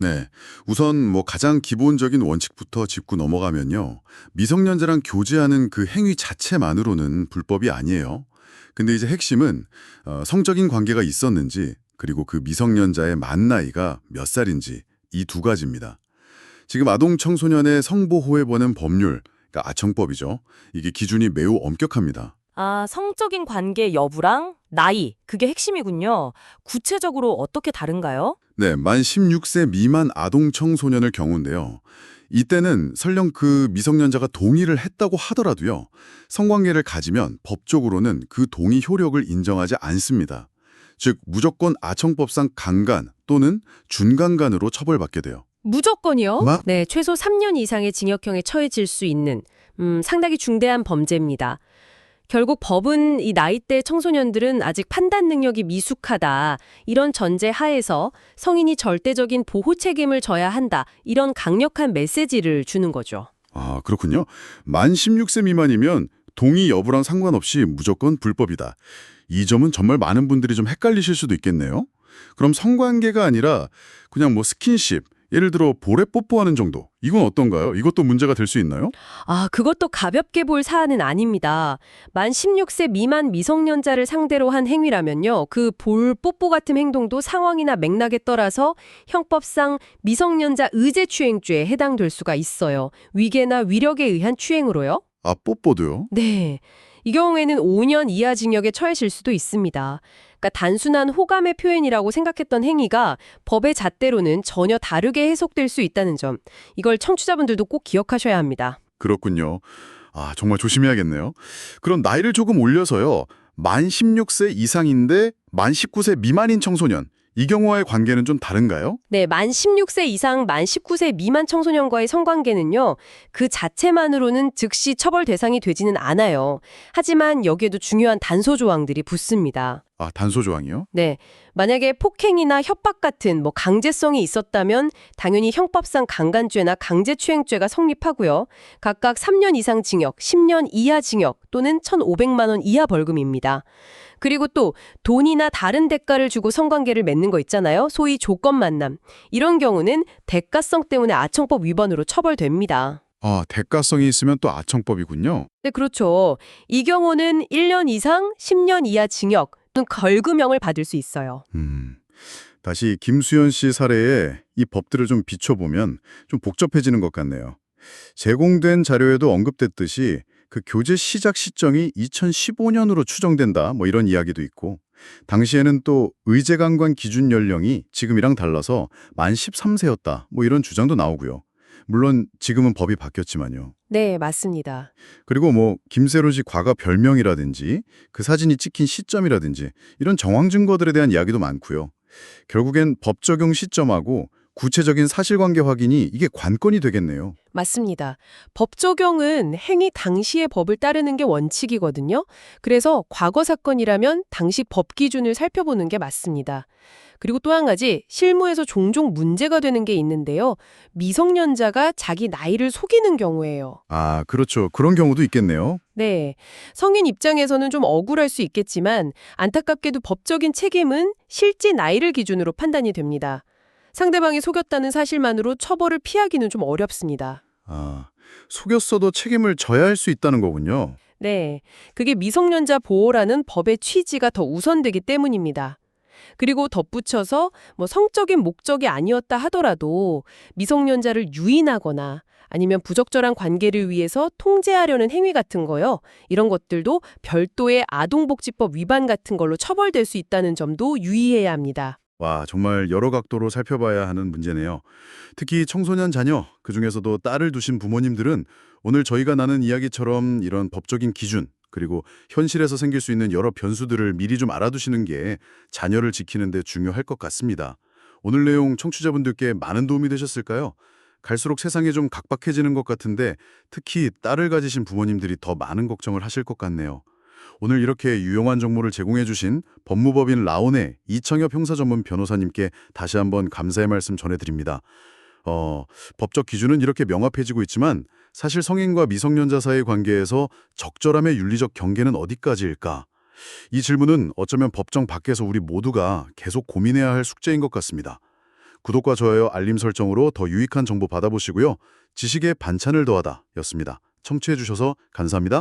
네. 우선 가장 기본적인 원칙부터 짚고 넘어가면요. 미성년자랑 교제하는 그 행위 자체만으로는 불법이 아니에요. 근데 이제 핵심은 성적인 관계가 있었는지 그리고 그 미성년자의 만 나이가 몇 살인지 이 두 가지입니다. 지금 아동 청소년의 성보호해보는 법률, 그러니까 아청법이죠. 이게 기준이 매우 엄격합니다. 아, 성적인 관계 여부랑 나이, 그게 핵심이군요. 구체적으로 어떻게 다른가요? 네, 만 16세 미만 아동 청소년의 경우인데요. 이때는 설령 그 미성년자가 동의를 했다고 하더라도요. 성관계를 가지면 법적으로는 그 동의 효력을 인정하지 않습니다. 즉 무조건 아청법상 강간 또는 준강간으로 처벌받게 돼요. 무조건이요? 마- 네, 최소 3년 이상의 징역형에 처해질 수 있는 상당히 중대한 범죄입니다. 결국 법은 이 나이대 청소년들은 아직 판단 능력이 미숙하다. 이런 전제 하에서 성인이 절대적인 보호 책임을 져야 한다. 이런 강력한 메시지를 주는 거죠. 아, 그렇군요. 만 16세 미만이면 동의 여부랑 상관없이 무조건 불법이다. 이 점은 정말 많은 분들이 좀 헷갈리실 수도 있겠네요. 그럼 성관계가 아니라 그냥 스킨십, 예를 들어 볼에 뽀뽀하는 정도. 이건 어떤가요? 이것도 문제가 될 수 있나요? 아, 그것도 가볍게 볼 사안은 아닙니다. 만 16세 미만 미성년자를 상대로 한 행위라면요. 그 볼 뽀뽀 같은 행동도 상황이나 맥락에 따라서 형법상 미성년자 의제추행죄에 해당될 수가 있어요. 위계나 위력에 의한 추행으로요. 아, 뽀뽀도요? 네. 이 경우에는 5년 이하 징역에 처해질 수도 있습니다. 그러니까 단순한 호감의 표현이라고 생각했던 행위가 법의 잣대로는 전혀 다르게 해석될 수 있다는 점. 이걸 청취자분들도 꼭 기억하셔야 합니다. 그렇군요. 아, 정말 조심해야겠네요. 그럼 나이를 조금 올려서요. 만 16세 이상인데 만 19세 미만인 청소년. 이 경우와의 관계는 좀 다른가요? 네, 만 16세 이상 만 19세 미만 청소년과의 성관계는요, 그 자체만으로는 즉시 처벌 대상이 되지는 않아요. 하지만 여기에도 중요한 단서 조항들이 붙습니다. 아, 단소 조항이요? 네, 만약에 폭행이나 협박 같은 강제성이 있었다면 당연히 형법상 강간죄나 강제추행죄가 성립하고요. 각각 3년 이상 징역, 10년 이하 징역 또는 1,500만 원 이하 벌금입니다. 그리고 또 돈이나 다른 대가를 주고 성관계를 맺는 거 있잖아요. 소위 조건 만남. 이런 경우는 대가성 때문에 아청법 위반으로 처벌됩니다. 아, 대가성이 있으면 또 아청법이군요. 네, 그렇죠. 이 경우는 1년 이상 10년 이하 징역 또는 벌금형을 받을 수 있어요. 다시 김수현 씨 사례에 이 법들을 좀 비춰보면 좀 복잡해지는 것 같네요. 제공된 자료에도 언급됐듯이 그 교제 시작 시점이 2015년으로 추정된다 이런 이야기도 있고 당시에는 또 의제강간 기준 연령이 지금이랑 달라서 만 13세였다 이런 주장도 나오고요. 물론 지금은 법이 바뀌었지만요. 네, 맞습니다. 그리고 김세로 씨 과거 별명이라든지 그 사진이 찍힌 시점이라든지 이런 정황 증거들에 대한 이야기도 많고요. 결국엔 법 적용 시점하고 구체적인 사실관계 확인이 이게 관건이 되겠네요. 맞습니다. 법 적용은 행위 당시의 법을 따르는 게 원칙이거든요. 그래서 과거 사건이라면 당시 법 기준을 살펴보는 게 맞습니다. 그리고 또 한 가지 실무에서 종종 문제가 되는 게 있는데요. 미성년자가 자기 나이를 속이는 경우예요. 아, 그렇죠. 그런 경우도 있겠네요. 네. 성인 입장에서는 좀 억울할 수 있겠지만 안타깝게도 법적인 책임은 실제 나이를 기준으로 판단이 됩니다. 상대방이 속였다는 사실만으로 처벌을 피하기는 좀 어렵습니다. 아, 속였어도 책임을 져야 할 수 있다는 거군요. 네. 그게 미성년자 보호라는 법의 취지가 더 우선되기 때문입니다. 그리고 덧붙여서 성적인 목적이 아니었다 하더라도 미성년자를 유인하거나 아니면 부적절한 관계를 위해서 통제하려는 행위 같은 거요. 이런 것들도 별도의 아동복지법 위반 같은 걸로 처벌될 수 있다는 점도 유의해야 합니다. 와, 정말 여러 각도로 살펴봐야 하는 문제네요. 특히 청소년 자녀, 그중에서도 딸을 두신 부모님들은 오늘 저희가 나눈 이야기처럼 이런 법적인 기준, 그리고 현실에서 생길 수 있는 여러 변수들을 미리 좀 알아두시는 게 자녀를 지키는 데 중요할 것 같습니다. 오늘 내용 청취자분들께 많은 도움이 되셨을까요? 갈수록 세상이 좀 각박해지는 것 같은데 특히 딸을 가지신 부모님들이 더 많은 걱정을 하실 것 같네요. 오늘 이렇게 유용한 정보를 제공해 주신 법무법인 라온의 이청엽 형사전문 변호사님께 다시 한번 감사의 말씀 전해드립니다. 법적 기준은 이렇게 명확해지고 있지만 사실 성인과 미성년자 사이의 관계에서 적절함의 윤리적 경계는 어디까지일까? 이 질문은 어쩌면 법정 밖에서 우리 모두가 계속 고민해야 할 숙제인 것 같습니다. 구독과 좋아요, 알림 설정으로 더 유익한 정보 받아보시고요. 지식의 반찬을 더하다 였습니다. 청취해 주셔서 감사합니다.